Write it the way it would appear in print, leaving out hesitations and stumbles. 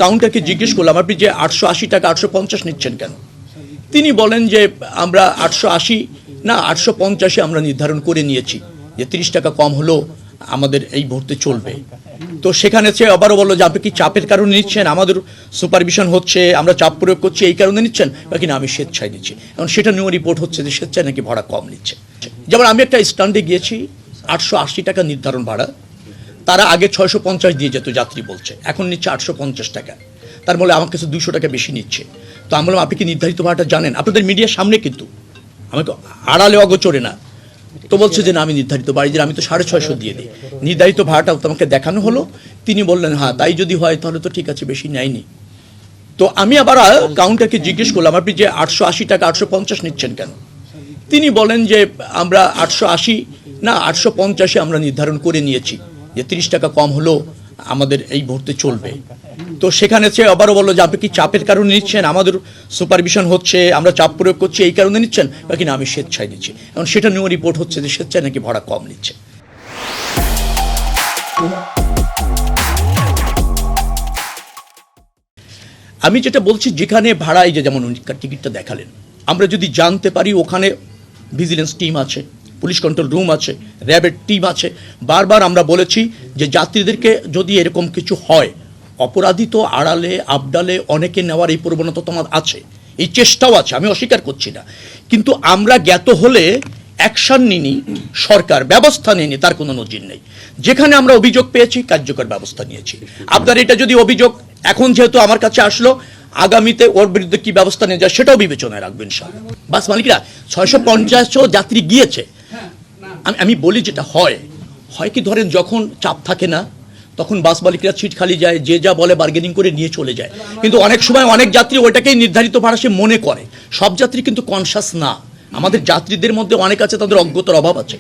কাউন্টারকে জিজ্ঞেস করলাম আপনি যে 880 টাকা 850 নিচ্ছেন কেন? তিনি বলেন যে আমরা 880 না 850 আমরা নির্ধারণ করে নিয়েছি, যে 30 টাকা কম হলো আমাদের এই মুহূর্তে চলবে। তো সেখানে সে আবারও বললো যে আপনি কি চাপের কারণে নিচ্ছেন, আমাদের সুপারভিশন হচ্ছে, আমরা চাপ প্রয়োগ করছি এই কারণে নিচ্ছেন, বা কিনা আমি স্বেচ্ছায় নিচ্ছি। এখন সেটা নিয়েও রিপোর্ট হচ্ছে যে স্বেচ্ছায় নাকি ভাড়া কম নিচ্ছে। যেমন আমি একটা স্ট্যান্ডে গিয়েছি, 880 টাকা নির্ধারণ ভাড়া, তারা আগে 650 দিয়ে যেত যাত্রী বলছে, এখন নিচ্ছে 850 টাকা। তার বলে আমার কাছে 200 টাকা বেশি নিচ্ছে। তো আমি বললাম আপনি কি নির্ধারিত ভাড়াটা জানেন? আপনাদের মিডিয়ার সামনে কিন্তু, আমাকে আড়ালে অগোচরে না। তো বলছে যে না আমি নির্ধারিত বাড়ি দিয়ে আমি তো 650 দিয়ে দিই, নির্ধারিত ভাড়াটা তোমাকে দেখানো হলো। তিনি বললেন হ্যাঁ তাই যদি হয় তাহলে তো ঠিক আছে, বেশি নেয়নি। তো আমি আবার কাউন্টারকে জিজ্ঞেস করলাম আপনি যে 880 টাকা 850 নিচ্ছেন কেন? তিনি বলেন যে আমরা 880 না 850 আমরা নির্ধারণ করে নিয়েছি, যে 30 টাকা কম হলো আমাদের এই মুহূর্তে চলবে। তো সেখানে সে আবারও বললো যে আপনি কি চাপের কারণে নিচ্ছেন, আমাদের সুপারভিশন হচ্ছে, আমরা চাপ প্রয়োগ করছি এই কারণে নিচ্ছেন, বা কিনা আমি স্বেচ্ছায় নিচ্ছি। এখন সেটা নিয়েও রিপোর্ট হচ্ছে যে স্বেচ্ছায় নাকি ভাড়া কম নিচ্ছে। আমি যেটা বলছি, যেখানে ভাড়া এই যে যেমন টিকিটটা দেখালেন, আমরা যদি জানতে পারি ওখানে ভিজিলেন্স টিম আছে, পুলিশ কন্ট্রোল রুম আছে, র্যাবের টিম আছে। বারবার আমরা বলেছি যে যাত্রীদেরকে যদি এরকম কিছু হয়, অপরাধী তো আড়ালে আবডালে অনেকে নেওয়ার এই প্রবণতা তোমার আছে, এই চেষ্টাও আছে, আমি অস্বীকার করছি না। কিন্তু আমরা জ্ঞাত হলে অ্যাকশন নিনি, সরকার ব্যবস্থা নেয়নি, তার কোনো নজির নেই। যেখানে আমরা অভিযোগ পেয়েছি কার্যকর ব্যবস্থা নিয়েছি। আপনার এটা যদি অভিযোগ এখন যেহেতু আমার কাছে আসলো, আগামীতে ওর বিরুদ্ধে কি ব্যবস্থা নিয়ে যায় সেটাও বিবেচনায় রাখবেন ইনশাআল্লাহ। বাস মালিকরা 650 যাত্রী গিয়েছে। আমি বলি যেটা হয় কি ধরেন যখন চাপ থাকে না তখন বাস মালিকরা সিট খালি যায়, যে যা বলে বার্গেনিং করে নিয়ে চলে যায়। কিন্তু অনেক সময় অনেক যাত্রী ওইটাকেই নির্ধারিত ভাড়া সে মনে করে। সব যাত্রী কিন্তু কনসাস না, আমাদের যাত্রীদের মধ্যে অনেক আছে তাদের অজ্ঞতার অভাব আছে।